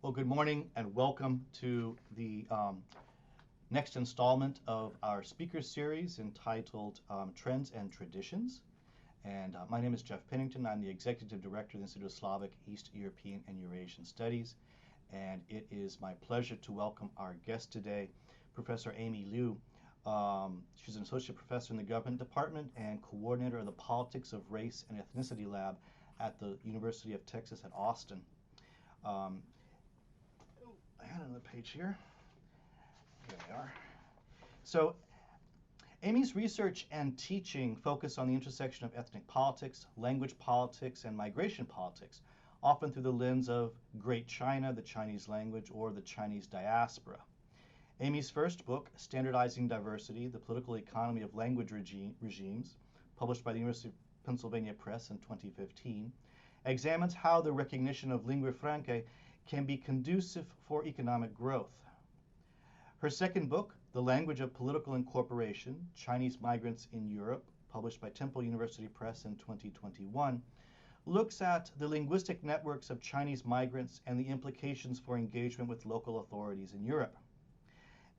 Well, good morning and welcome to the next installment of our speaker series entitled Trends and Traditions. And my name is Jeff Pennington. I'm the Executive Director of the Institute of Slavic, East European, and Eurasian Studies. And it is my pleasure to welcome our guest today, Professor Amy Liu. She's an Associate Professor in the Government Department and Coordinator of the Politics of Race and Ethnicity Lab at the University of Texas at Austin. I had another page here. Here they are. So Amy's research and teaching focus on the intersection of ethnic politics, language politics, and migration politics, often through the lens of Great China, the Chinese language, or the Chinese diaspora. Amy's first book, Standardizing Diversity, The Political Economy of Language Regimes, published by the University of Pennsylvania Press in 2015, examines how the recognition of lingua franca can be conducive for economic growth. Her second book, The Language of Political Incorporation, Chinese Migrants in Europe, published by Temple University Press in 2021, looks at the linguistic networks of Chinese migrants and the implications for engagement with local authorities in Europe.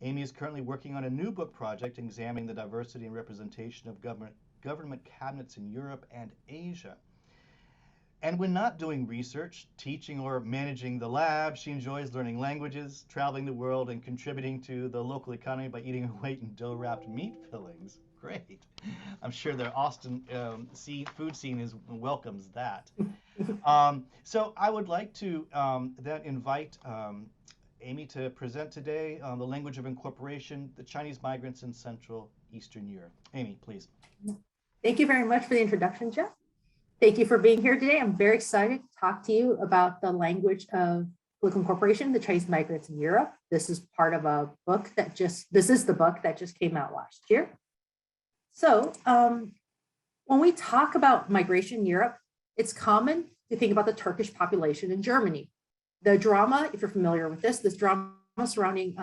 Amy is currently working on a new book project examining the diversity and representation of government cabinets in Europe and Asia. And when not doing research, teaching, or managing the lab, she enjoys learning languages, traveling the world, and contributing to the local economy by eating her weight in dough-wrapped meat fillings. Great. I'm sure the Austin food scene welcomes that. So I would like to then invite Amy to present today on the language of incorporation, the Chinese migrants in Central Eastern Europe. Amy, please. Thank you very much for the introduction, Jeff. Thank you for being here today. I'm very excited to talk to you about the language of political incorporation, the Chinese migrants in Europe. This is part of a book this is the book that just came out last year. So when we talk about migration in Europe, it's common to think about the Turkish population in Germany. The drama, if you're familiar with this drama surrounding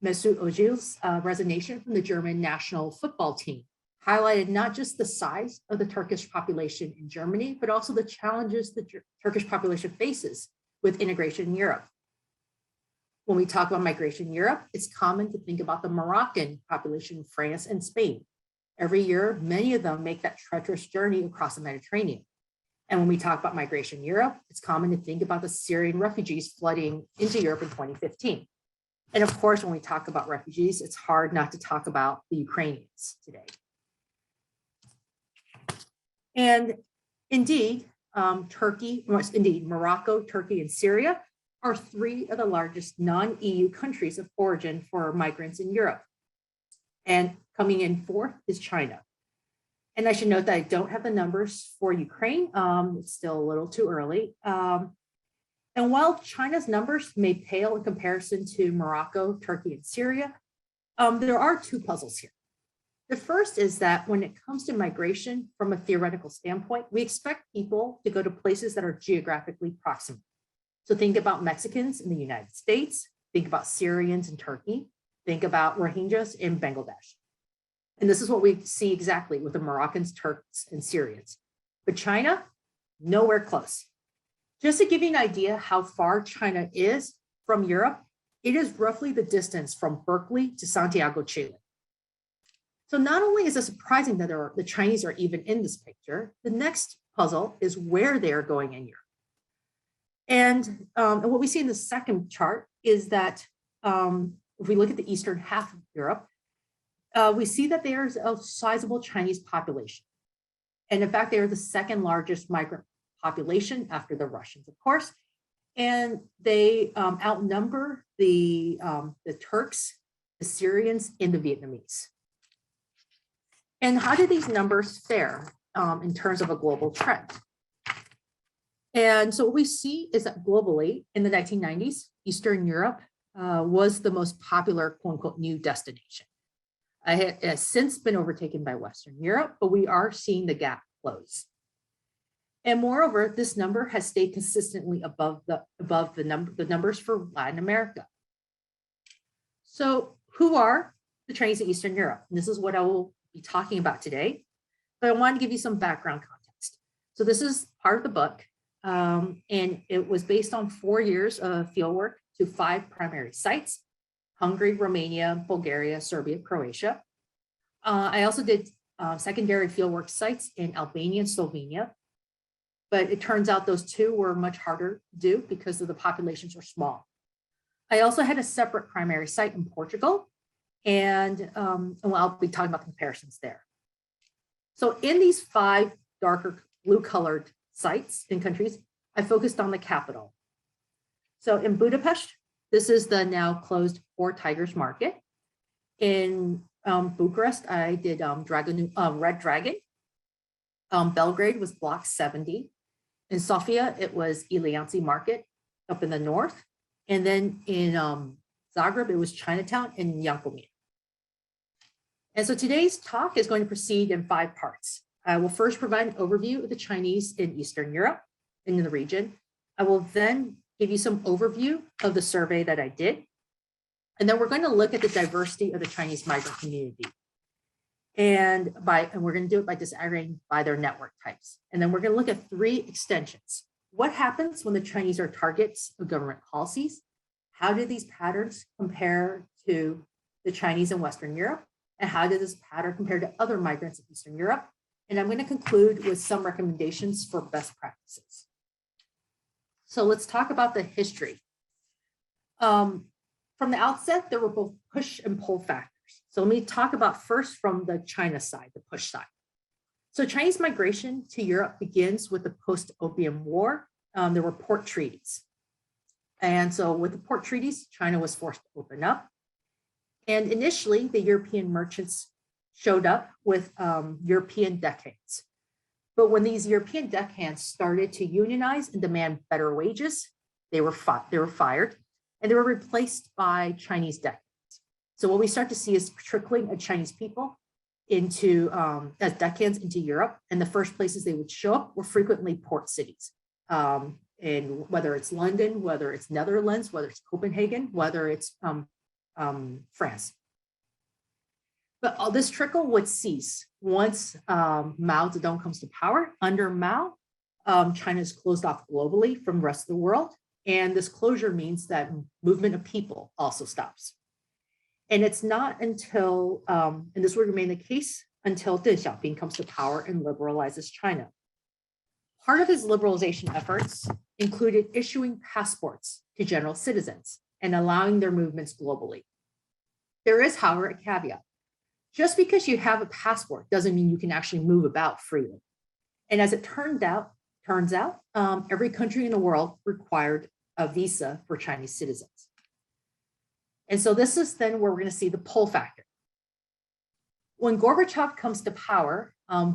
Mesut Ozil's resignation from the German national football team, highlighted not just the size of the Turkish population in Germany, but also the challenges the Turkish population faces with integration in Europe. When we talk about migration in Europe, it's common to think about the Moroccan population in France and Spain. Every year, many of them make that treacherous journey across the Mediterranean. And when we talk about migration in Europe, it's common to think about the Syrian refugees flooding into Europe in 2015. And of course, when we talk about refugees, it's hard not to talk about the Ukrainians today. And indeed, Morocco, Turkey, and Syria are three of the largest non-EU countries of origin for migrants in Europe. And coming in fourth is China. And I should note that I don't have the numbers for Ukraine. It's still a little too early. And while China's numbers may pale in comparison to Morocco, Turkey, and Syria, there are two puzzles here. The first is that when it comes to migration from a theoretical standpoint, we expect people to go to places that are geographically proximate. So think about Mexicans in the United States, think about Syrians in Turkey, think about Rohingyas in Bangladesh. And this is what we see exactly with the Moroccans, Turks, and Syrians. But China, nowhere close. Just to give you an idea how far China is from Europe, it is roughly the distance from Berkeley to Santiago, Chile. So not only is it surprising that the Chinese are even in this picture, the next puzzle is where they are going in Europe. And what we see in the second chart is that if we look at the eastern half of Europe, we see that there's a sizable Chinese population. And in fact, they are the second largest migrant population after the Russians, of course. And they outnumber the Turks, the Syrians, and the Vietnamese. And how do these numbers fare in terms of a global trend? And so what we see is that globally in the 1990s, Eastern Europe was the most popular quote unquote new destination. It has since been overtaken by Western Europe, but we are seeing the gap close. And moreover, this number has stayed consistently above the numbers for Latin America. So who are the Chinese in Eastern Europe? And this is what I will be talking about today, but I want to give you some background context. So this is part of the book, and it was based on 4 years of fieldwork to 5 primary sites: Hungary, Romania, Bulgaria, Serbia, Croatia. I also did secondary fieldwork sites in Albania and Slovenia, but it turns out those 2 were much harder to do because of the populations were small. I also had a separate primary site in Portugal, and I'll be talking about comparisons there. So in these 5 darker blue colored sites and countries, I focused on the capital. So in Budapest, this is the now closed Four Tigers Market. In Bucharest, I did Red Dragon. Belgrade was Block 70. In Sofia, it was Ilianci Market up in the north. And then in Zagreb, it was Chinatown and Yankomir. And so today's talk is going to proceed in 5 parts. I will first provide an overview of the Chinese in Eastern Europe and in the region. I will then give you some overview of the survey that I did. And then we're going to look at the diversity of the Chinese migrant community. And we're going to do it by disaggregating by their network types. And then we're going to look at 3 extensions. What happens when the Chinese are targets of government policies? How do these patterns compare to the Chinese in Western Europe? And how did this pattern compare to other migrants in Eastern Europe? And I'm going to conclude with some recommendations for best practices. So let's talk about the history. From the outset, there were both push and pull factors. So let me talk about first from the China side, the push side. So Chinese migration to Europe begins with the post-Opium War. There were port treaties. And so with the port treaties, China was forced to open up. And initially, the European merchants showed up with European deckhands. But when these European deckhands started to unionize and demand better wages, they were fired, and they were replaced by Chinese deckhands. So what we start to see is trickling of Chinese people into as deckhands into Europe, and the first places they would show up were frequently port cities. And whether it's London, whether it's Netherlands, whether it's Copenhagen, whether it's France. But all this trickle would cease once Mao Zedong comes to power. Under Mao, China is closed off globally from the rest of the world. And this closure means that movement of people also stops. And it's not until, and this will remain the case until Deng Xiaoping comes to power and liberalizes China. Part of his liberalization efforts included issuing passports to general citizens and allowing their movements globally. There is, however, a caveat. Just because you have a passport doesn't mean you can actually move about freely. And as it turns out, every country in the world required a visa for Chinese citizens. And so this is then where we're going to see the pull factor. When Gorbachev comes to power,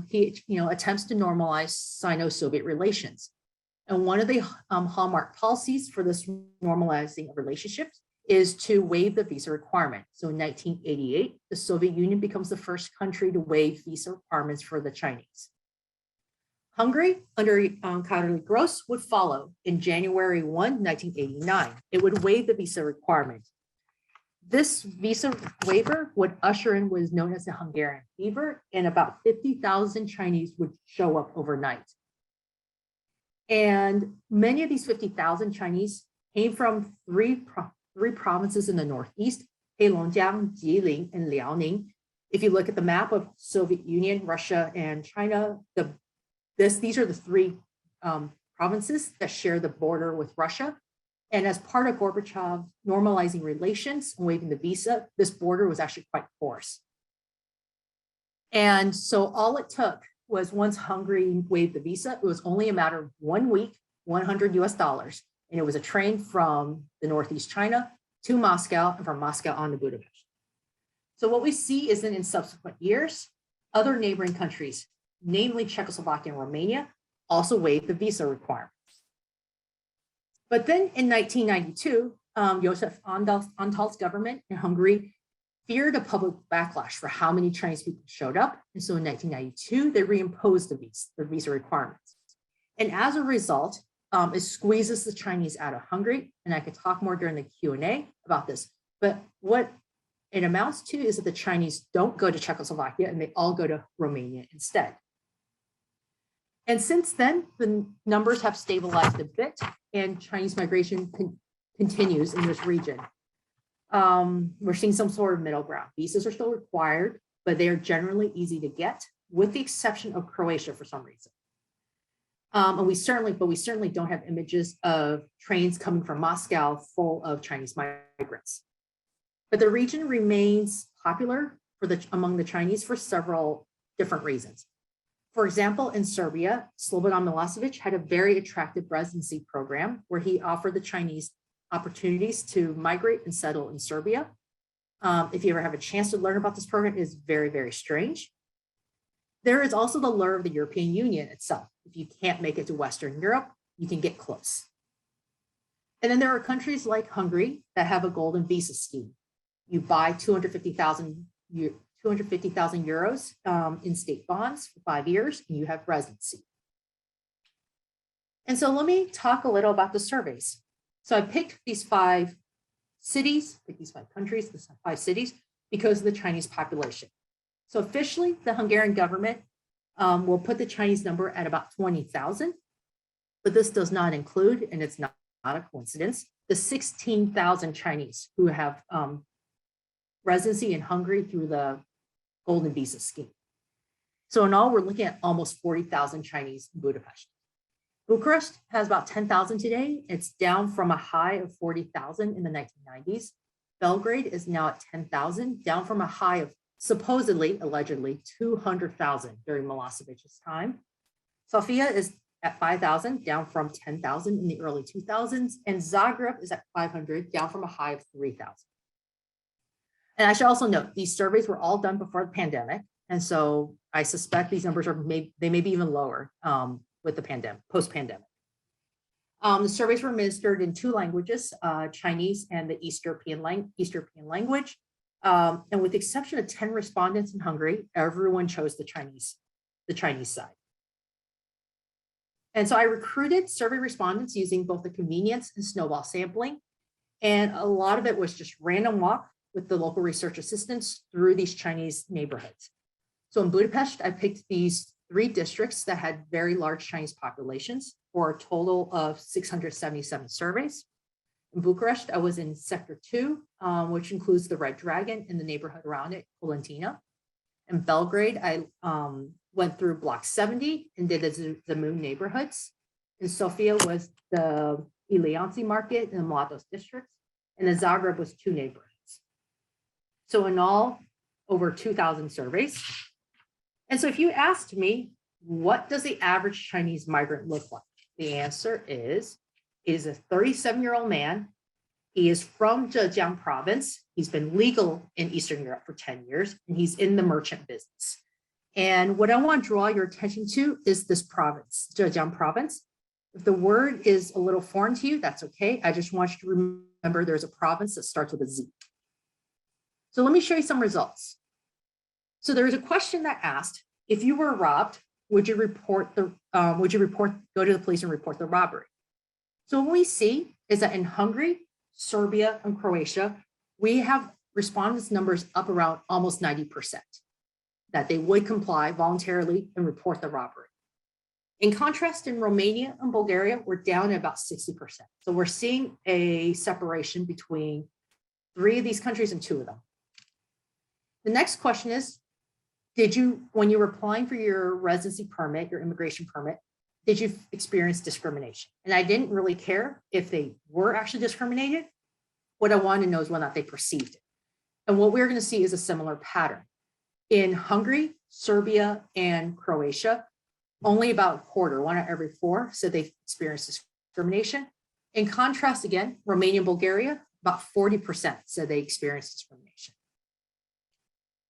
he attempts to normalize Sino-Soviet relations. And one of the hallmark policies for this normalizing of relationships is to waive the visa requirement. So in 1988, the Soviet Union becomes the first country to waive visa requirements for the Chinese. Hungary, under Karel Gross, would follow in January 1, 1989. It would waive the visa requirement. This visa waiver would usher in what is known as the Hungarian Fever, and about 50,000 Chinese would show up overnight. And many of these 50,000 Chinese came from three provinces in the Northeast: Heilongjiang, Jilin, and Liaoning. If you look at the map of Soviet Union, Russia, and China, these are the 3 provinces that share the border with Russia. And as part of Gorbachev normalizing relations and waiving the visa, this border was actually quite porous. And so all it took was, once Hungary waived the visa, it was only a matter of 1 week, $100, and it was a train from the Northeast China to Moscow, and from Moscow on to Budapest. So what we see is that in subsequent years, other neighboring countries, namely Czechoslovakia and Romania, also waived the visa requirements. But then in 1992, Josef Antall's government in Hungary feared a public backlash for how many Chinese people showed up. And so in 1992, they reimposed the visa requirements. And as a result, it squeezes the Chinese out of Hungary. And I could talk more during the Q&A about this. But what it amounts to is that the Chinese don't go to Czechoslovakia, and they all go to Romania instead. And since then, the numbers have stabilized a bit, and Chinese migration continues in this region. We're seeing some sort of middle ground. Visas are still required, but they are generally easy to get, with the exception of Croatia for some reason. And we certainly don't have images of trains coming from Moscow full of Chinese migrants. But the region remains popular among the Chinese for several different reasons. For example, in Serbia, Slobodan Milosevic had a very attractive residency program where he offered the Chinese opportunities to migrate and settle in Serbia. If you ever have a chance to learn about this program, it is very, very strange. There is also the lure of the European Union itself. If you can't make it to Western Europe, you can get close. And then there are countries like Hungary that have a golden visa scheme. You buy 250,000 euros in state bonds for 5 years, and you have residency. And so let me talk a little about the surveys. So I picked these 5 cities, these 5 countries, the 5 cities, because of the Chinese population. So officially, the Hungarian government will put the Chinese number at about 20,000, but this does not include, and it's not a coincidence, the 16,000 Chinese who have residency in Hungary through the golden visa scheme. So in all, we're looking at almost 40,000 Chinese in Budapest. Bucharest has about 10,000 today. It's down from a high of 40,000 in the 1990s. Belgrade is now at 10,000, down from a high of supposedly, allegedly, 200,000 during Milosevic's time. Sofia is at 5,000, down from 10,000 in the early 2000s. And Zagreb is at 500, down from a high of 3,000. And I should also note, these surveys were all done before the pandemic. And so I suspect these numbers they may be even lower with the pandemic, post-pandemic. The surveys were administered in 2 languages, Chinese and the East European language. And with the exception of 10 respondents in Hungary, everyone chose the Chinese side. And so I recruited survey respondents using both the convenience and snowball sampling. And a lot of it was just random walk with the local research assistants through these Chinese neighborhoods. So in Budapest, I picked these 3 districts that had very large Chinese populations for a total of 677 surveys. In Bucharest, I was in Sector 2, which includes the Red Dragon and the neighborhood around it, Colentina. In Belgrade, I went through Block 70 and did the Zemun neighborhoods. In Sofia was the Ilianci Market and the Mladost districts. And in Zagreb was 2 neighborhoods. So in all, over 2,000 surveys. And so if you asked me, what does the average Chinese migrant look like? The answer is, he is a 37-year-old man. He is from Zhejiang province. He's been legal in Eastern Europe for 10 years, and he's in the merchant business. And what I want to draw your attention to is this province, Zhejiang province. If the word is a little foreign to you, that's okay. I just want you to remember there's a province that starts with a Z. So let me show you some results. So there was a question that asked, if you were robbed, would you go to the police and report the robbery? So what we see is that in Hungary, Serbia, and Croatia, we have respondents numbers up around almost 90%, that they would comply voluntarily and report the robbery. In contrast, in Romania and Bulgaria, we're down at about 60%. So we're seeing a separation between 3 of these countries and 2 of them. The next question is, when you were applying for your residency permit, your immigration permit, did you experience discrimination? And I didn't really care if they were actually discriminated. What I wanted to know is whether or not they perceived it. And what we're going to see is a similar pattern. In Hungary, Serbia, and Croatia, only about a quarter, 1 out of every 4, said they experienced discrimination. In contrast, again, Romania and Bulgaria, about 40% said they experienced discrimination.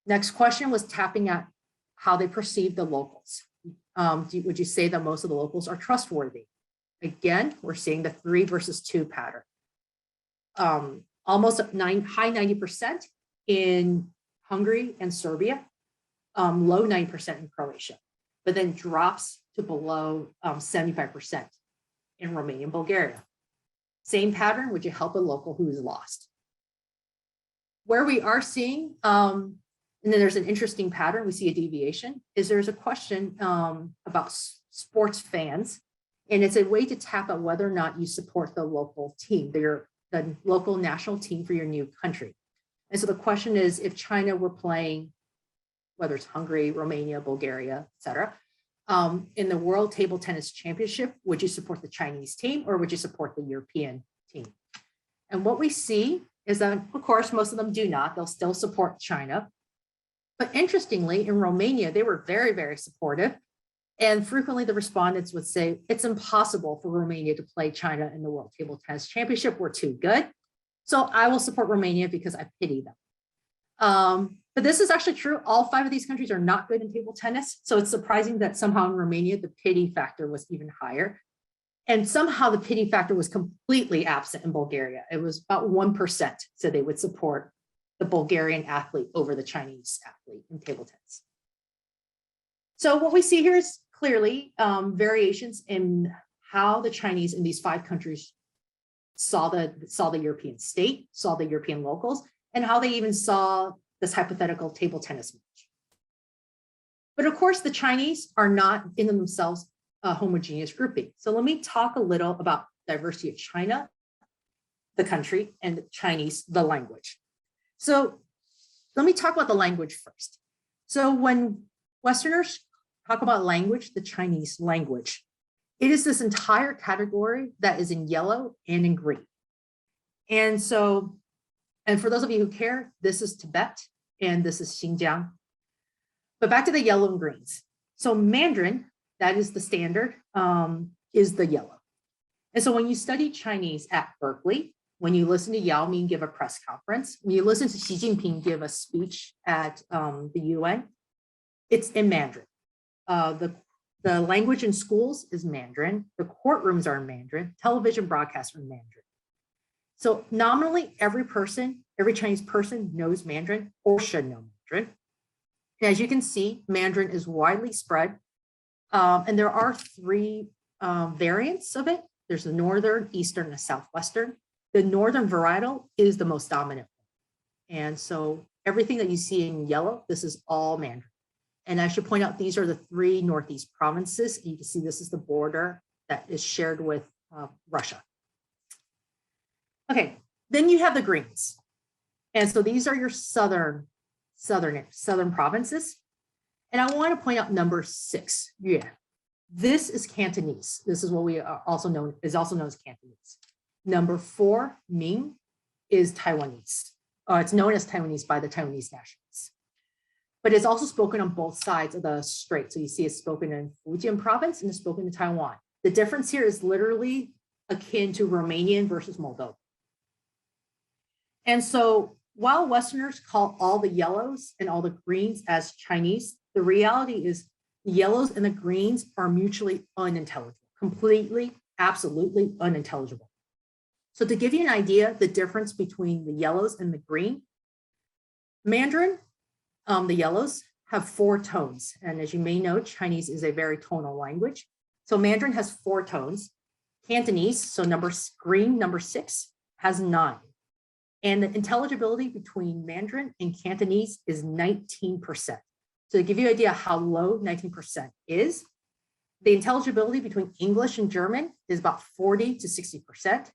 Next question was tapping at how they perceive the locals. Would you say that most of the locals are trustworthy? Again, we're seeing the 3 versus 2 pattern. Almost high 90% in Hungary and Serbia, low 90% in Croatia, but then drops to below 75% in Romania and Bulgaria. Same pattern, would you help a local who is lost? Where we are seeing, and then there's an interesting pattern, we see a deviation, is there's a question about sports fans, and it's a way to tap at whether or not you support the local team, the local national team for your new country. And so the question is, if China were playing, whether it's Hungary, Romania, Bulgaria, et cetera, in the World Table Tennis Championship, would you support the Chinese team or would you support the European team? And what we see is that, of course, most of them do not. They'll still support China. But interestingly, in Romania, they were very, very supportive. And frequently the respondents would say, it's impossible for Romania to play China in the World Table Tennis Championship. We're too good. So I will support Romania because I pity them. But this is actually true. All 5 of these countries are not good in table tennis. So it's surprising that somehow in Romania, the pity factor was even higher. And somehow the pity factor was completely absent in Bulgaria. It was about 1%. So they would support the Bulgarian athlete over the Chinese athlete in table tennis. So what we see here is clearly variations in how the Chinese in these 5 countries saw the European state, saw the European locals, and how they even saw this hypothetical table tennis match. But of course, the Chinese are not in themselves a homogeneous grouping. So let me talk a little about diversity of China, the country, and Chinese, the language. So let me talk about the language first. So when Westerners talk about language, the Chinese language, it is this entire category that is in yellow and in green. And so, and for those of you who care, this is Tibet and this is Xinjiang. But back to the yellow and greens. So Mandarin, that is the standard, is the yellow. And so when you study Chinese at Berkeley, when you listen to Yao Ming give a press conference, when you listen to Xi Jinping give a speech at the UN, it's in Mandarin. The language in schools is Mandarin. The courtrooms are in Mandarin. Television broadcasts are in Mandarin. So nominally, every Chinese person knows Mandarin or should know Mandarin. And as you can see, Mandarin is widely spread. And there are 3 variants of it. There's the Northern, Eastern, and the Southwestern. The Northern varietal is the most dominant. And so everything that you see in yellow, this is all Mandarin. And I should point out, these are the 3 Northeast provinces. You can see this is the border that is shared with Russia. Okay, then you have the greens. And so these are your southern provinces. And I want to point out number 6. Yeah, this is Cantonese. This is what we are also known as Cantonese. Number 4, Ming, is Taiwanese. It's known as Taiwanese by the Taiwanese nationalists. But it's also spoken on both sides of the strait. So you see it's spoken in Fujian province and it's spoken in Taiwan. The difference here is literally akin to Romanian versus Moldova. And so while Westerners call all the yellows and all the greens as Chinese, the reality is the yellows and the greens are mutually unintelligible, completely, absolutely unintelligible. So to give you an idea, the difference between the yellows and the green, Mandarin, the yellows have 4 tones. And as you may know, Chinese is a very tonal language. So Mandarin has 4 tones. Cantonese, so green, number 6, has 9. And the intelligibility between Mandarin and Cantonese is 19%. So to give you an idea how low 19% is, the intelligibility between English and German is about 40 to 60%.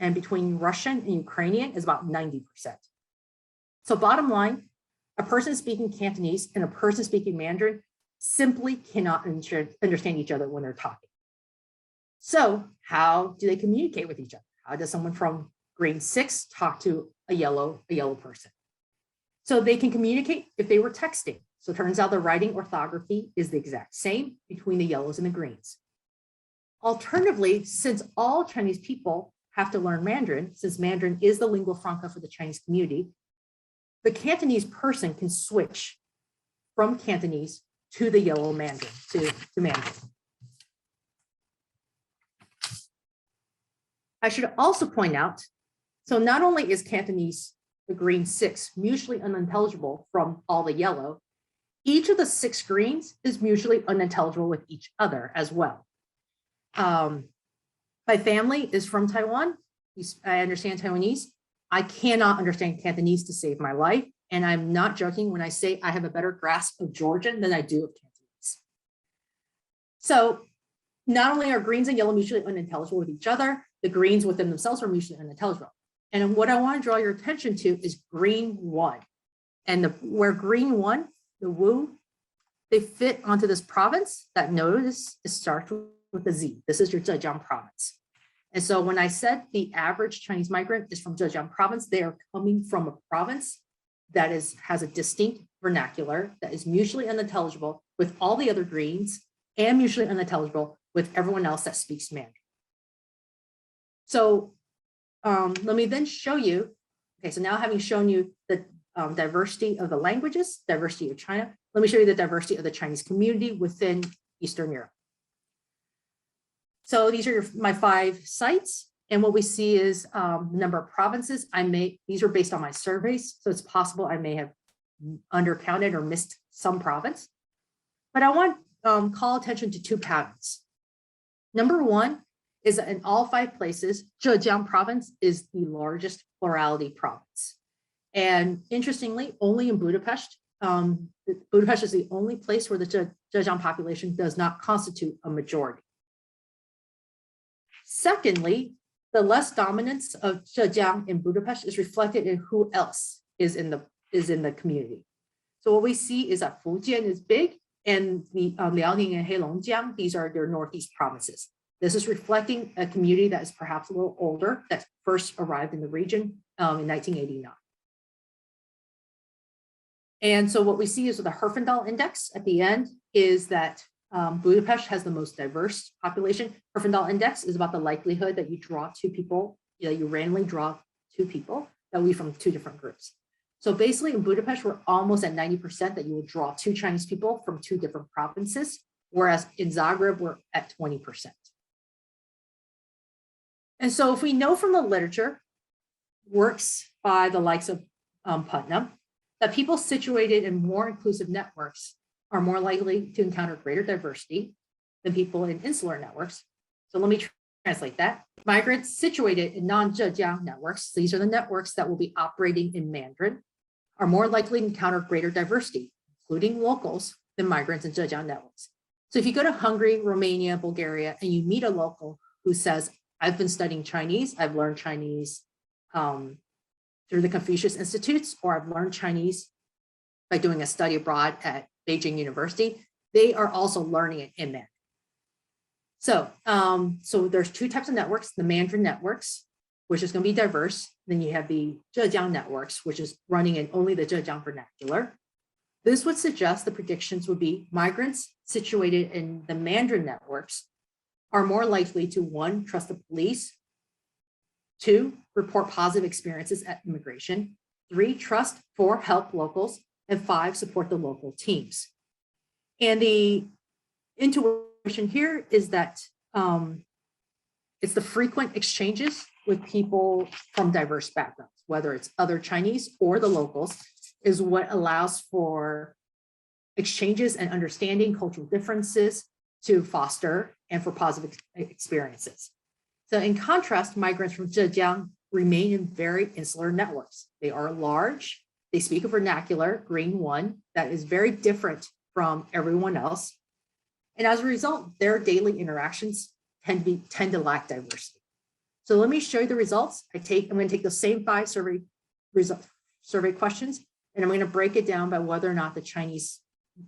And between Russian and Ukrainian is about 90%. So bottom line, a person speaking Cantonese and a person speaking Mandarin simply cannot understand each other when they're talking. So how do they communicate with each other? How does someone from grade 6 talk to a yellow person? So they can communicate if they were texting. So it turns out the writing orthography is the exact same between the yellows and the greens. Alternatively, since all Chinese people have to learn Mandarin, since Mandarin is the lingua franca for the Chinese community, the Cantonese person can switch from Cantonese to the yellow Mandarin, to Mandarin. I should also point out, so not only is Cantonese, the green 6, mutually unintelligible from all the yellow, each of the 6 greens is mutually unintelligible with each other as well. My family is from Taiwan. I understand Taiwanese. I cannot understand Cantonese to save my life. And I'm not joking when I say I have a better grasp of Georgian than I do of Cantonese. So not only are greens and yellow mutually unintelligible with each other, the greens within themselves are mutually unintelligible. And what I want to draw your attention to is green 1. And where green 1, the Wu, they fit onto this province that notice it starts with a Z. This is your Zhejiang province. And so when I said the average Chinese migrant is from Zhejiang province, they are coming from a province that has a distinct vernacular that is mutually unintelligible with all the other greens and mutually unintelligible with everyone else that speaks Mandarin. So let me then show you, okay, so now having shown you the diversity of the languages, diversity of China, let me show you the diversity of the Chinese community within Eastern Europe. So these are my 5 sites. And what we see is the number of provinces. These are based on my surveys. So it's possible I may have undercounted or missed some province. But I want to call attention to 2 patterns. Number 1 is that in all 5 places, Zhejiang province is the largest plurality province. And interestingly, only in Budapest, Budapest is the only place where the Zhejiang population does not constitute a majority. Secondly, the less dominance of Zhejiang in Budapest is reflected in who else is in the community. So what we see is that Fujian is big, and the Liaoning and Heilongjiang, these are their northeast provinces. This is reflecting a community that is perhaps a little older, that first arrived in the region in 1989. And so what we see is with the Herfindahl index at the end is that Budapest has the most diverse population. Herfindahl index is about the likelihood that you draw 2 people, you randomly draw 2 people that will be from 2 different groups. So basically in Budapest, we're almost at 90% that you will draw 2 Chinese people from 2 different provinces, whereas in Zagreb, we're at 20%. And so if we know from the literature, works by the likes of Putnam, that people situated in more inclusive networks are more likely to encounter greater diversity than people in insular networks. So let me translate that. Migrants situated in non-Zhejiang networks, these are the networks that will be operating in Mandarin, are more likely to encounter greater diversity, including locals, than migrants in Zhejiang networks. So if you go to Hungary, Romania, Bulgaria, and you meet a local who says, I've been studying Chinese, I've learned Chinese through the Confucius Institutes, or I've learned Chinese by doing a study abroad at Beijing University, they are also learning it in Mandarin. So, so there's 2 types of networks, the Mandarin networks, which is going to be diverse. Then you have the Zhejiang networks, which is running in only the Zhejiang vernacular. This would suggest the predictions would be migrants situated in the Mandarin networks are more likely to 1, trust the police, 2, report positive experiences at immigration, 3, trust, 4, help locals, and 5, support the local teams. And the intuition here is that it's the frequent exchanges with people from diverse backgrounds, whether it's other Chinese or the locals, is what allows for exchanges and understanding cultural differences to foster and for positive experiences. So in contrast, migrants from Zhejiang remain in very insular networks. They are large, they speak a vernacular, green 1, that is very different from everyone else. And as a result, their daily interactions tend to lack diversity. So let me show you the results. I'm going to take the same 5 survey questions, and I'm going to break it down by whether or not the Chinese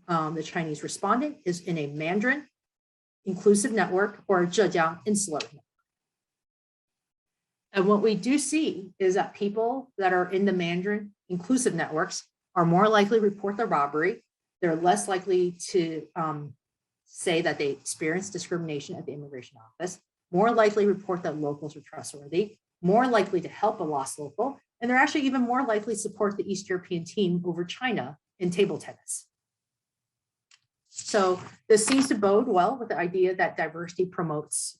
respondent is in a Mandarin inclusive network or a Zhejiang insular network. And what we do see is that people that are in the Mandarin inclusive networks are more likely to report the robbery. They're less likely to say that they experienced discrimination at the immigration office, more likely report that locals are trustworthy, more likely to help a lost local, and they're actually even more likely to support the East European team over China in table tennis. So this seems to bode well with the idea that diversity promotes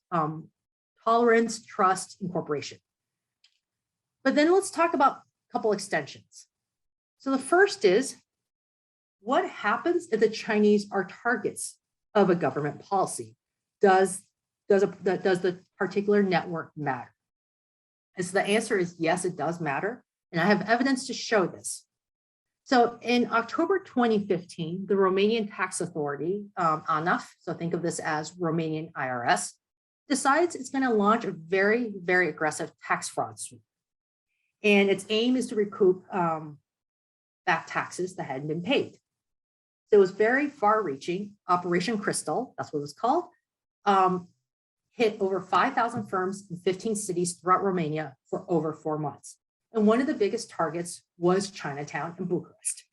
tolerance, trust, and cooperation. But then let's talk about a couple extensions. So the first is, what happens if the Chinese are targets of a government policy? Does the particular network matter? And so the answer is yes, it does matter. And I have evidence to show this. So in October 2015, the Romanian tax authority, ANAF, so think of this as Romanian IRS, decides it's going to launch a very, very aggressive tax fraud suit. And its aim is to recoup back taxes that hadn't been paid. So it was very far-reaching. Operation Crystal, that's what it was called, hit over 5,000 firms in 15 cities throughout Romania for over 4 months. And one of the biggest targets was Chinatown and Bucharest.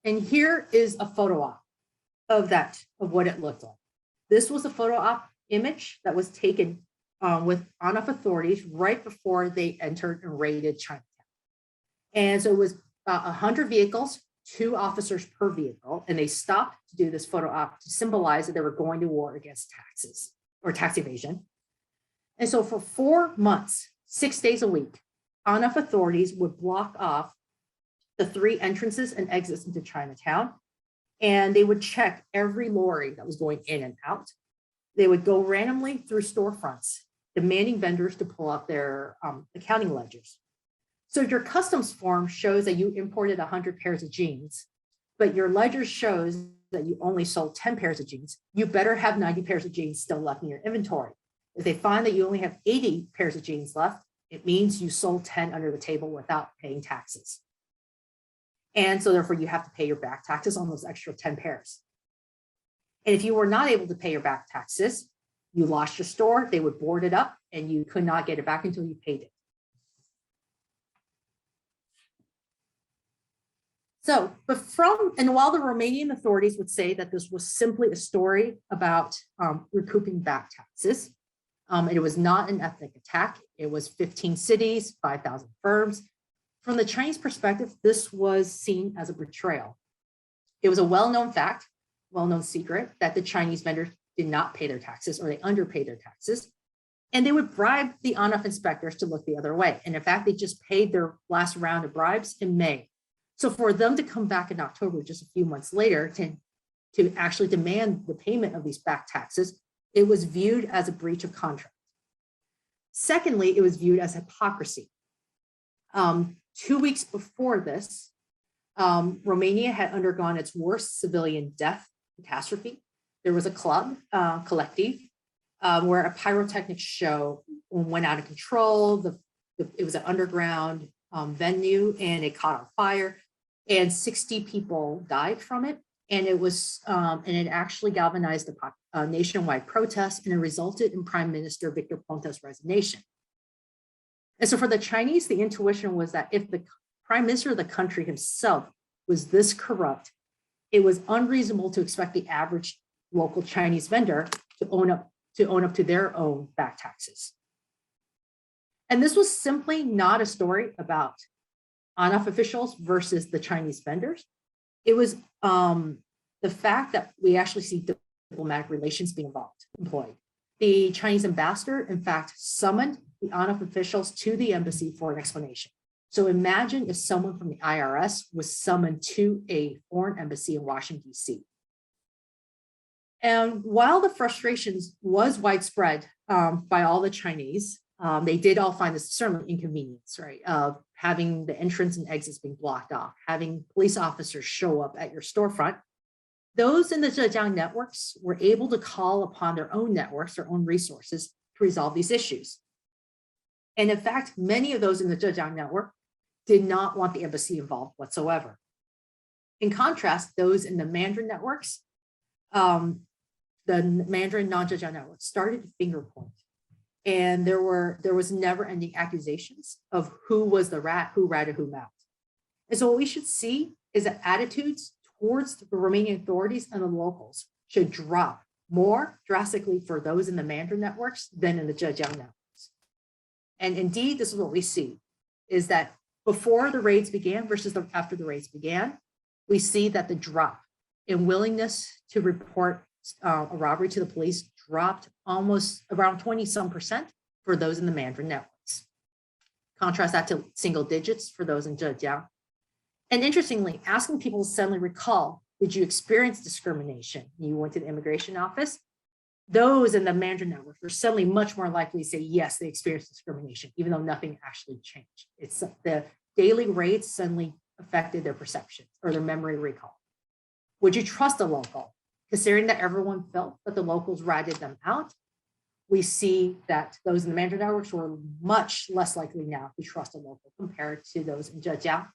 And here is a photo op of what it looked like. This was a photo op image that was taken with ANAF authorities right before they entered and raided Chinatown. And so it was about 100 vehicles, 2 officers per vehicle, and they stopped to do this photo op to symbolize that they were going to war against taxes or tax evasion. And so for 4 months, 6 days a week, ANAF authorities would block off the 3 entrances and exits into Chinatown, and they would check every lorry that was going in and out. They would go randomly through storefronts, demanding vendors to pull out their accounting ledgers. So your customs form shows that you imported 100 pairs of jeans, but your ledger shows that you only sold 10 pairs of jeans. You better have 90 pairs of jeans still left in your inventory. If they find that you only have 80 pairs of jeans left, it means you sold 10 under the table without paying taxes. And so therefore you have to pay your back taxes on those extra 10 pairs. And if you were not able to pay your back taxes, you lost your store, they would board it up and you could not get it back until you paid it. So, and while the Romanian authorities would say that this was simply a story about recouping back taxes, it was not an ethnic attack. It was 15 cities, 5,000 firms. From the Chinese perspective, this was seen as a betrayal. It was a well-known fact, well-known secret, that the Chinese vendors did not pay their taxes or they underpaid their taxes. And they would bribe the ANAF inspectors to look the other way. And in fact, they just paid their last round of bribes in May. So for them to come back in October, just a few months later, to actually demand the payment of these back taxes, it was viewed as a breach of contract. Secondly, it was viewed as hypocrisy. 2 weeks before this, Romania had undergone its worst civilian death catastrophe. There was a club, collective, where a pyrotechnics show went out of control. It was an underground venue and it caught on fire. And 60 people died from it. And it was, and it actually galvanized a nationwide protest, and it resulted in Prime Minister Victor Ponta's resignation. And so for the Chinese, the intuition was that if the Prime Minister of the country himself was this corrupt, it was unreasonable to expect the average local Chinese vendor to own up to their own back taxes. And this was simply not a story about ANAF officials versus the Chinese vendors. It was the fact that we actually see diplomatic relations being employed. The Chinese ambassador, in fact, summoned the ANAF officials to the embassy for an explanation. So imagine if someone from the IRS was summoned to a foreign embassy in Washington, D.C. And while the frustrations was widespread by all the Chinese, they did all find this certainly inconvenience, right? Of having the entrance and exits being blocked off, having police officers show up at your storefront. Those in the Zhejiang networks were able to call upon their own networks, their own resources to resolve these issues. And in fact, many of those in the Zhejiang network did not want the embassy involved whatsoever. In contrast, those in the Mandarin networks, the Mandarin non-Zhejiang network started to finger point. And there was never-ending accusations of who was the rat, who ratted whom out. And so what we should see is that attitudes towards the Romanian authorities and the locals should drop more drastically for those in the Mandarin networks than in the Zhejiang networks. And indeed, this is what we see, is that before the raids began versus after the raids began, we see that the drop in willingness to report a robbery to the police dropped almost around 20-some% for those in the Mandarin networks. Contrast that to single digits for those in Zhejiang. And interestingly, asking people to suddenly recall, did you experience discrimination? You went to the immigration office. Those in the Mandarin network are suddenly much more likely to say, yes, they experienced discrimination, even though nothing actually changed. It's the daily raids suddenly affected their perception or their memory recall. Would you trust a local, considering that everyone felt that the locals ratted them out? we see that those in the Mandarin Networks were much less likely now to trust a local compared to those in Zhejiang.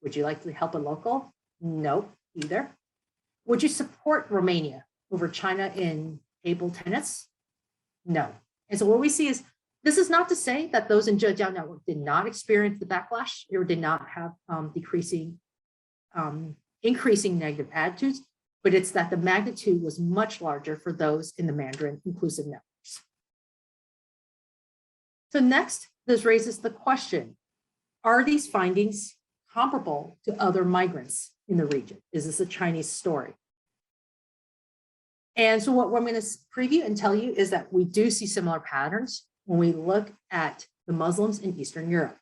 Would you like to help a local? No, either. Would you support Romania over China in able tenants? No. And so what we see is, this is not to say that those in Zhejiang Network did not experience the backlash or did not have increasing negative attitudes, but it's that the magnitude was much larger for those in the Mandarin inclusive networks. So next, this raises the question, are these findings comparable to other migrants in the region? Is this a Chinese story? And so what I'm going to preview and tell you is that we do see similar patterns when we look at the Muslims in Eastern Europe.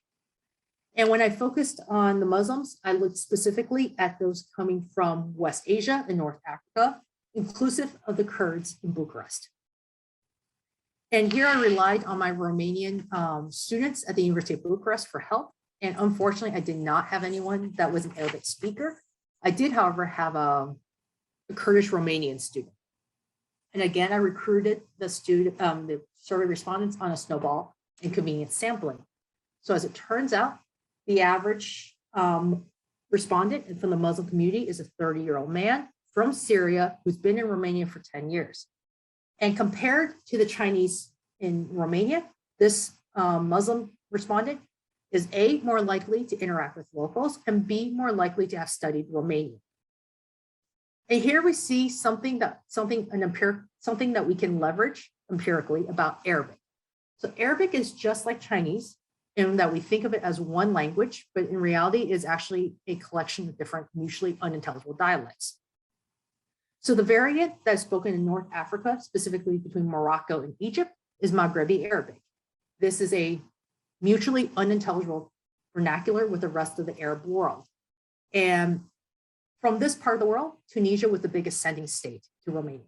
And when I focused on the Muslims, I looked specifically at those coming from West Asia and North Africa, inclusive of the Kurds in Bucharest. And here I relied on my Romanian students at the University of Bucharest for help. And unfortunately, I did not have anyone that was an Arabic speaker. I did, however, have a Kurdish Romanian student. And again, I recruited the survey respondents on a snowball and convenience sampling. So as it turns out, the average respondent from the Muslim community is a 30-year-old man from Syria who's been in Romania for 10 years. And compared to the Chinese in Romania, this Muslim respondent is A, more likely to interact with locals, and B, more likely to have studied Romanian. And here we see something that we can leverage empirically about Arabic. So Arabic is just like Chinese in that we think of it as one language, but in reality is actually a collection of different mutually unintelligible dialects. So the variant that is spoken in North Africa, specifically between Morocco and Egypt, is Maghrebi Arabic. This is a mutually unintelligible vernacular with the rest of the Arab world. And from this part of the world, Tunisia was the biggest sending state to Romania.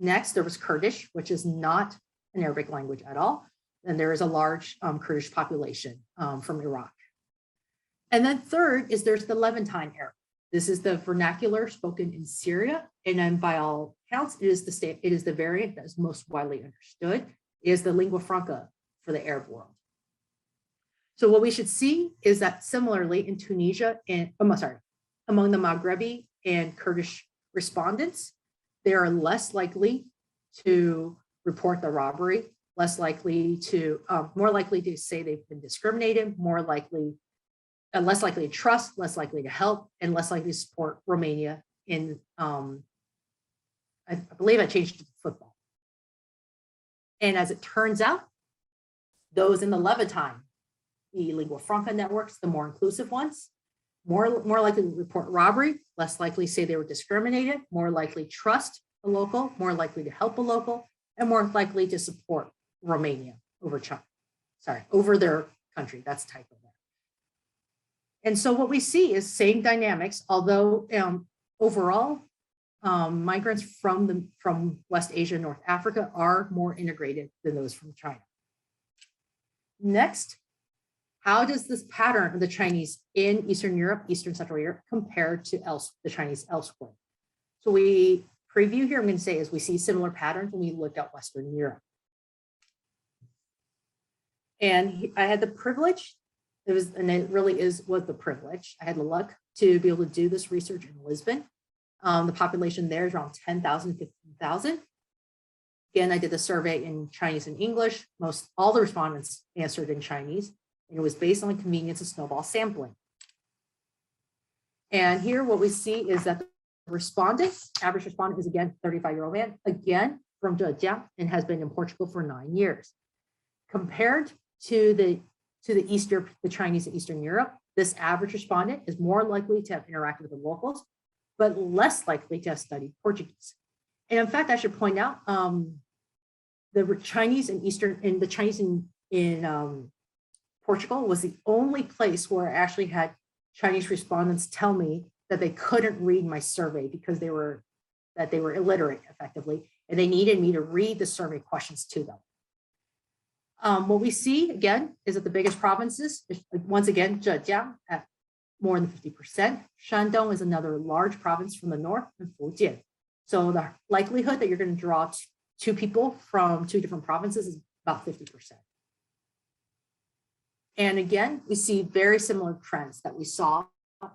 Next, there was Kurdish, which is not an Arabic language at all. And there is a large Kurdish population from Iraq. And then third is there's the Levantine Era. This is the vernacular spoken in Syria. And then by all counts, it is the variant that is most widely understood. It is the lingua franca for the Arab world. So what we should see is that similarly in Tunisia and, among the Maghrebi and Kurdish respondents, they are less likely to report the robbery, more likely to say they've been discriminated, less likely to trust, less likely to help, and less likely to support Romania in, I believe I changed it to football. And as it turns out, those in the Levantine, the lingua franca networks, the more inclusive ones, more likely to report robbery, less likely to say they were discriminated, more likely trust a local, more likely to help a local, and more likely to support Romania over China, over their country. That's typo there. And so what we see is same dynamics, although overall, migrants from West Asia and North Africa are more integrated than those from China. Next, how does this pattern of the Chinese in Eastern Europe, Eastern Central Europe, compare to the Chinese elsewhere? So we preview here, I'm going to say is we see similar patterns when we look at Western Europe. And I had the privilege, was the privilege. I had the luck to be able to do this research in Lisbon. The population there is around 10,000, 15,000. Again, I did the survey in Chinese and English. All the respondents answered in Chinese, and it was based on the convenience of snowball sampling. And here what we see is that the average respondent is again, 35-year-old man, again, from Zhejiang, and has been in Portugal for 9 years. Compared to the Chinese in Eastern Europe, this average respondent is more likely to have interacted with the locals, but less likely to have studied Portuguese. And in fact, I should point out, the Chinese in Portugal was the only place where I actually had Chinese respondents tell me that they couldn't read my survey because they were illiterate effectively, and they needed me to read the survey questions to them. What we see again is that the biggest provinces, once again, Zhejiang at more than 50%. Shandong is another large province from the north, and Fujian. So the likelihood that you're going to draw two people from two different provinces is about 50%. And again, we see very similar trends that we saw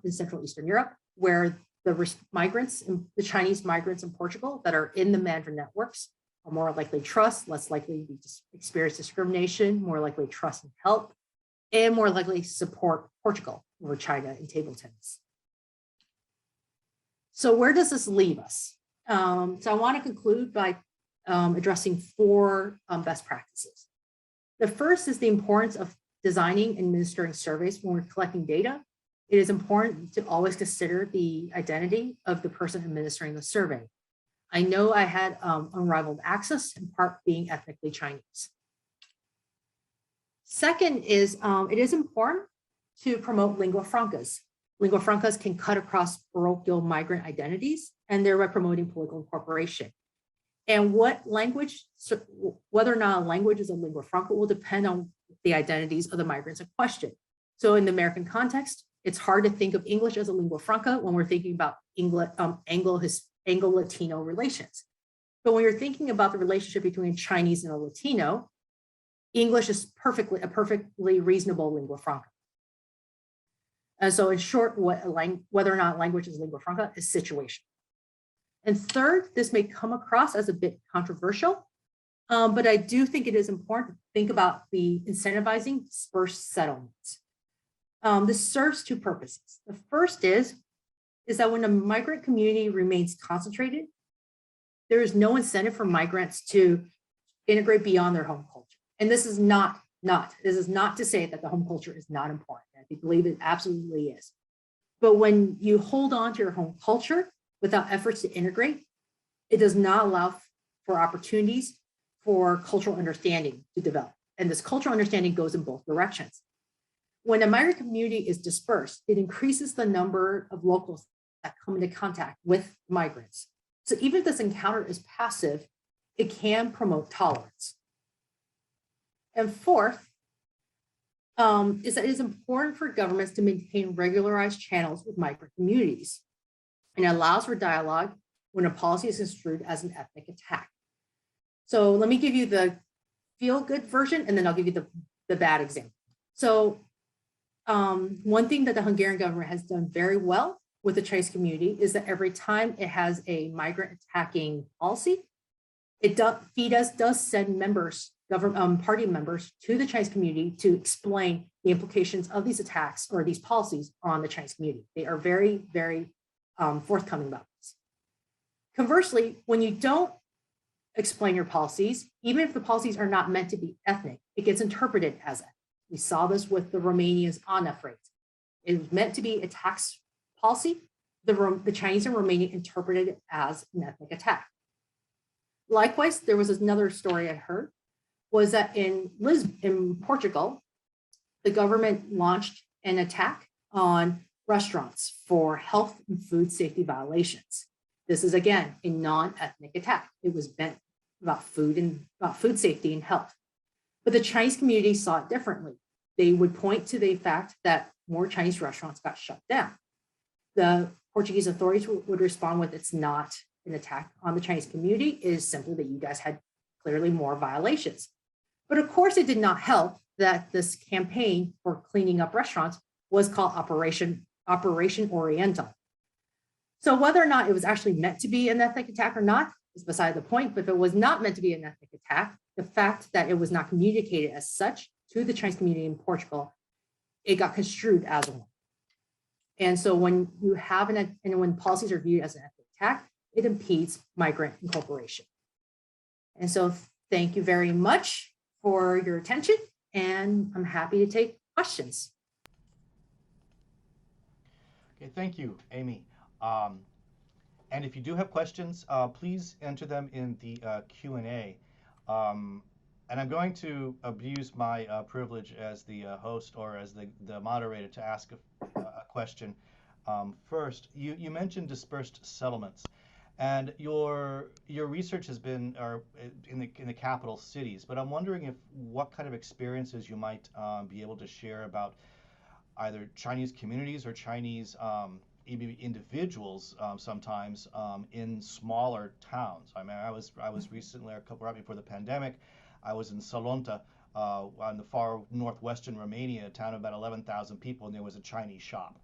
in Central Eastern Europe, where the migrants, the Chinese migrants in Portugal that are in the Mandarin Networks are more likely to trust, less likely to experience discrimination, more likely to trust and help, and more likely to support Portugal over China in table tennis. So where does this leave us? So I want to conclude by addressing four best practices. The first is the importance of designing and administering surveys when we're collecting data. It is important to always consider the identity of the person administering the survey. I know I had unrivaled access, in part being ethnically Chinese. Second is, it is important to promote lingua francas. Lingua francas can cut across parochial migrant identities, and thereby promoting political incorporation. And what language, whether or not a language is a lingua franca will depend on the identities of the migrants in question. So in the American context, it's hard to think of English as a lingua franca when we're thinking about Anglo-Latino relations. But when you're thinking about the relationship between a Chinese and a Latino, English is a perfectly reasonable lingua franca. And so in short, whether or not language is lingua franca is situational. And third, this may come across as a bit controversial, but I do think it is important to think about the incentivizing dispersed settlements. This serves two purposes. The first is that when a migrant community remains concentrated, there is no incentive for migrants to integrate beyond their home culture. And this is not to say that the home culture is not important. I believe it absolutely is. But when you hold on to your home culture without efforts to integrate, it does not allow for opportunities for cultural understanding to develop. And this cultural understanding goes in both directions. When a migrant community is dispersed, it increases the number of locals that come into contact with migrants. So even if this encounter is passive, it can promote tolerance. And fourth, is that it is important for governments to maintain regularized channels with migrant communities. And it allows for dialogue when a policy is construed as an ethnic attack. So let me give you the feel-good version, and then I'll give you the bad example. So one thing that the Hungarian government has done very well with the Chinese community is that every time it has a migrant attacking policy, Fidesz does send members, party members to the Chinese community to explain the implications of these attacks or these policies on the Chinese community. They are very, very forthcoming about this. Conversely, when you don't explain your policies, even if the policies are not meant to be ethnic, it gets interpreted as ethnic. We saw this with the Romania's ONF rate. It was meant to be a tax policy. The Chinese and Romanian interpreted it as an ethnic attack. Likewise, there was another story I heard, was that in Portugal, the government launched an attack on restaurants for health and food safety violations. This is, again, a non-ethnic attack. It was meant about food safety and health. But the Chinese community saw it differently. They would point to the fact that more Chinese restaurants got shut down. The Portuguese authorities would respond with, it's not an attack on the Chinese community, it is simply that you guys had clearly more violations. But of course, it did not help that this campaign for cleaning up restaurants was called Operation Oriental. So whether or not it was actually meant to be an ethnic attack or not is beside the point, but if it was not meant to be an ethnic attack, the fact that it was not communicated as such to the Chinese community in Portugal, it got construed as one. And so when you have when policies are viewed as an ethnic attack, it impedes migrant incorporation. And so thank you very much for your attention, and I'm happy to take questions. Okay, thank you, Amy. And if you do have questions, please enter them in the Q&A. And I'm going to abuse my privilege as the host or as the moderator to ask a question. First, you mentioned dispersed settlements, and your research has been in the capital cities. But I'm wondering what kind of experiences you might be able to share about either Chinese communities or Chinese even individuals sometimes in smaller towns. I mean, I was recently, a couple right before the pandemic, I was in Salonta, on the far northwestern Romania, a town of about 11,000 people, and there was a Chinese shop.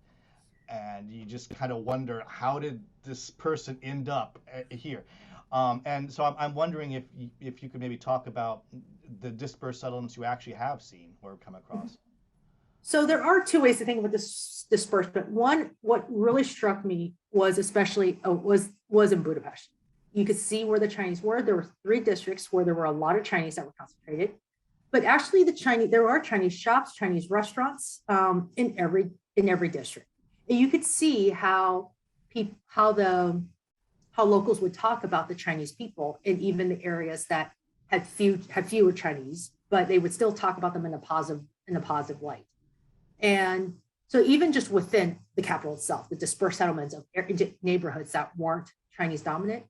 And you just kind of wonder, how did this person end up here? And so I'm wondering if you could maybe talk about the dispersed settlements you actually have seen or come across. So there are two ways to think about this disbursement. One, what really struck me was especially was in Budapest. You could see where the Chinese were. There were 3 districts where there were a lot of Chinese that were concentrated. But actually, there are Chinese shops, Chinese restaurants in every district. And you could see how locals would talk about the Chinese people in even the areas that had fewer Chinese, but they would still talk about them in a positive light. And so even just within the capital itself, the dispersed settlements of neighborhoods that weren't Chinese dominant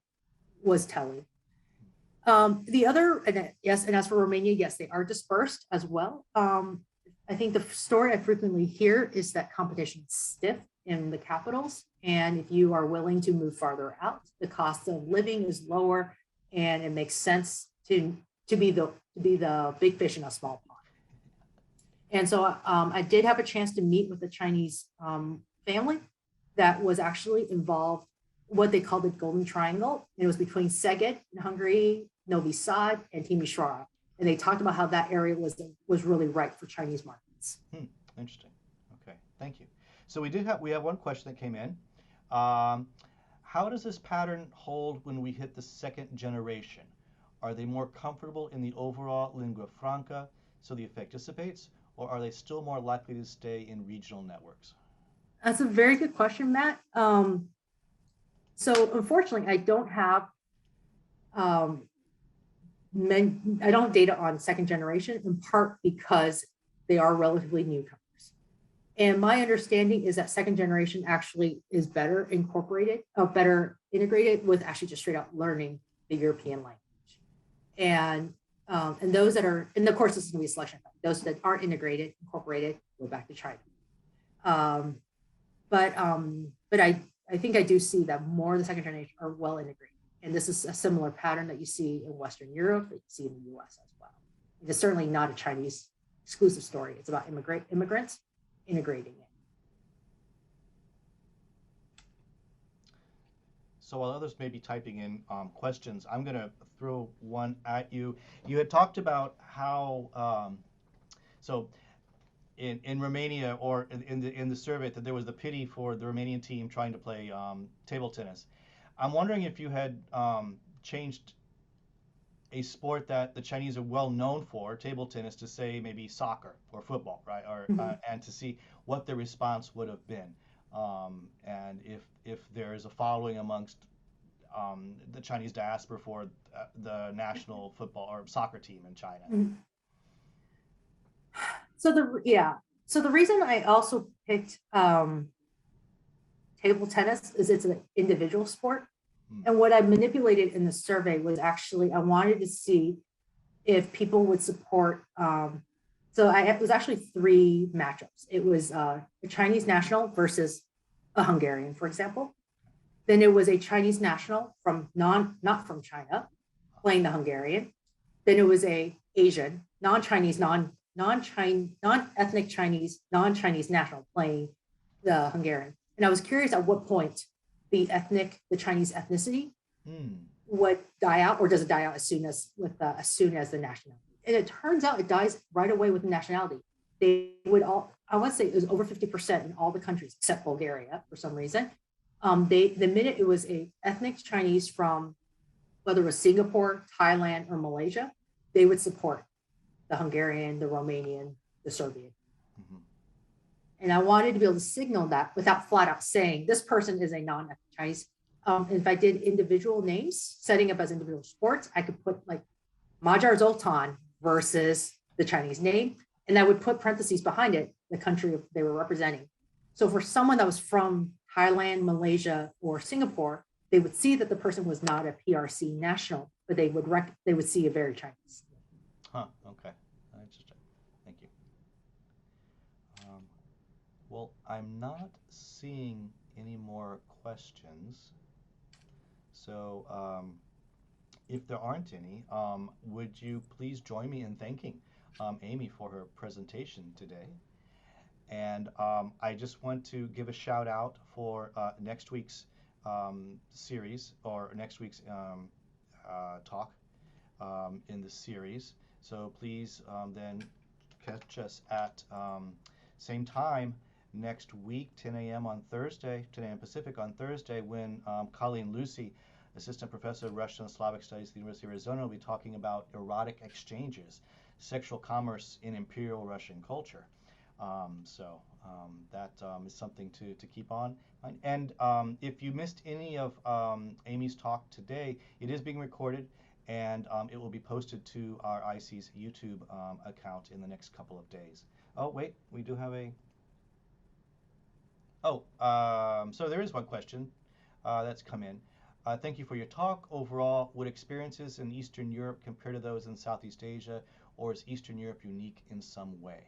was telling. The other, and as for Romania, yes, they are dispersed as well. I think the story I frequently hear is that competition is stiff in the capitals. And if you are willing to move farther out, the cost of living is lower, and it makes sense to be the big fish in a small pond. And so I did have a chance to meet with a Chinese family that was actually involved, what they called the Golden Triangle. And it was between Szeged in Hungary, Novi Sad, and Timișoara. And they talked about how that area was really ripe for Chinese markets. Interesting. Okay, thank you. So we have one question that came in. How does this pattern hold when we hit the second generation? Are they more comfortable in the overall lingua franca, so the effect dissipates, or are they still more likely to stay in regional networks? That's a very good question, Matt. So unfortunately, I don't have data on second generation, in part because they are relatively newcomers. And my understanding is that second generation actually is better integrated with actually just straight out learning the European language. And those that are, and of course this is going to be a selection. Those that aren't integrated, incorporated, go back to China. But I think I do see that more of the second generation are well integrated. And this is a similar pattern that you see in Western Europe, that you see in the US as well. It's certainly not a Chinese exclusive story. It's about immigrants integrating it. So while others may be typing in questions, I'm going to throw one at you. You had talked about how, so in Romania, or in the survey, that there was the pity for the Romanian team trying to play table tennis. I'm wondering if you had changed a sport that the Chinese are well known for, table tennis, to say maybe soccer or football, right? Or and to see what the response would have been, and if there is a following amongst the Chinese diaspora for the national football or soccer team in China. So the reason I also picked table tennis is it's an individual sport. And what I manipulated in the survey was actually, I wanted to see if people would support, it was actually 3 matchups. It was a Chinese national versus a Hungarian, for example. Then it was a Chinese national from not from China playing the Hungarian. Then it was a Asian, non-Chinese, non-ethnic Chinese, non-Chinese national playing the Hungarian. And I was curious at what point the Chinese ethnicity would die out, or does it die out as soon as the nationality? And it turns out it dies right away with the nationality. They would all, I want to say it was over 50% in all the countries except Bulgaria for some reason. The minute it was a ethnic Chinese from whether it was Singapore, Thailand, or Malaysia, they would support the Hungarian, the Romanian, the Serbian. And I wanted to be able to signal that without flat out saying this person is a non-ethnic Chinese. If I did individual names, setting up as individual sports, I could put like Magyar Zoltán versus the Chinese name, and I would put parentheses behind it, the country they were representing. So for someone that was from Thailand, Malaysia, or Singapore, they would see that the person was not a PRC national, but they would see a very Chinese. Okay. Interesting. Thank you. Well, I'm not seeing any more questions. So if there aren't any, would you please join me in thanking Amy for her presentation today? And I just want to give a shout out for next week's series, or next week's talk in the series. So please then catch us at same time next week, 10 a.m. on Thursday, 10 a.m. Pacific on Thursday, when Colleen Lucy, Assistant Professor of Russian and Slavic Studies at the University of Arizona, will be talking about erotic exchanges, sexual commerce in Imperial Russian culture. That is something to keep on. And if you missed any of Amy's talk today, it is being recorded, and it will be posted to our ISEEES YouTube account in the next couple of days. Oh, wait, we do have a... Oh, so there is one question that's come in. Thank you for your talk. Overall, would experiences in Eastern Europe compare to those in Southeast Asia, or is Eastern Europe unique in some way?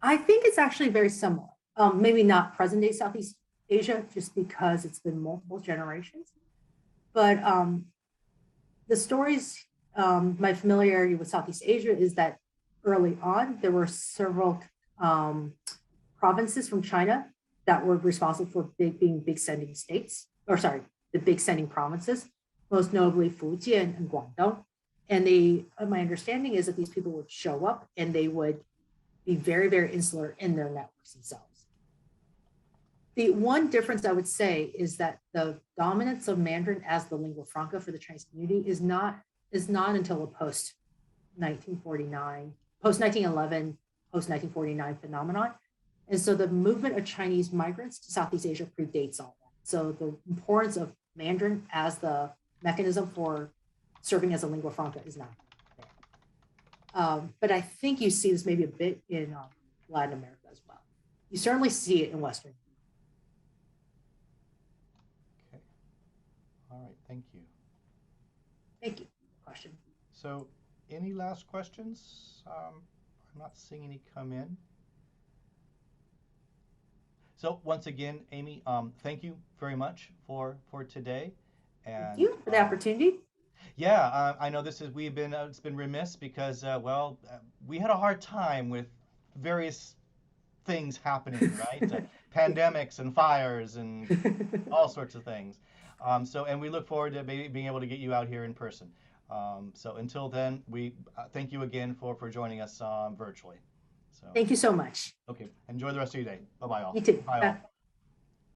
I think it's actually very similar. Maybe not present day Southeast Asia, just because it's been multiple generations. But the stories, my familiarity with Southeast Asia is that early on, there were several provinces from China that were responsible for being big sending states, or sorry, the big sending provinces, most notably Fujian and Guangdong. And my understanding is that these people would show up and they would be very, very insular in their networks themselves. The one difference I would say is that the dominance of Mandarin as the lingua franca for the Chinese community is not until a post-1949, post-1911, post-1949 phenomenon. And so the movement of Chinese migrants to Southeast Asia predates all that. So the importance of Mandarin as the mechanism for serving as a lingua franca is not there. But I think you see this maybe a bit in Latin America as well. You certainly see it in Western. Okay. All right. Thank you. Thank you. Question. So, any last questions? I'm not seeing any come in. So once again, Amy, thank you very much for today. And thank you for the opportunity. Yeah, I know it's been remiss because we had a hard time with various things happening, right? Pandemics and fires and all sorts of things. And we look forward to being able to get you out here in person. So until then, we thank you again for joining us virtually. So, thank you so much. Okay, enjoy the rest of your day. Bye-bye all. You too. Bye all.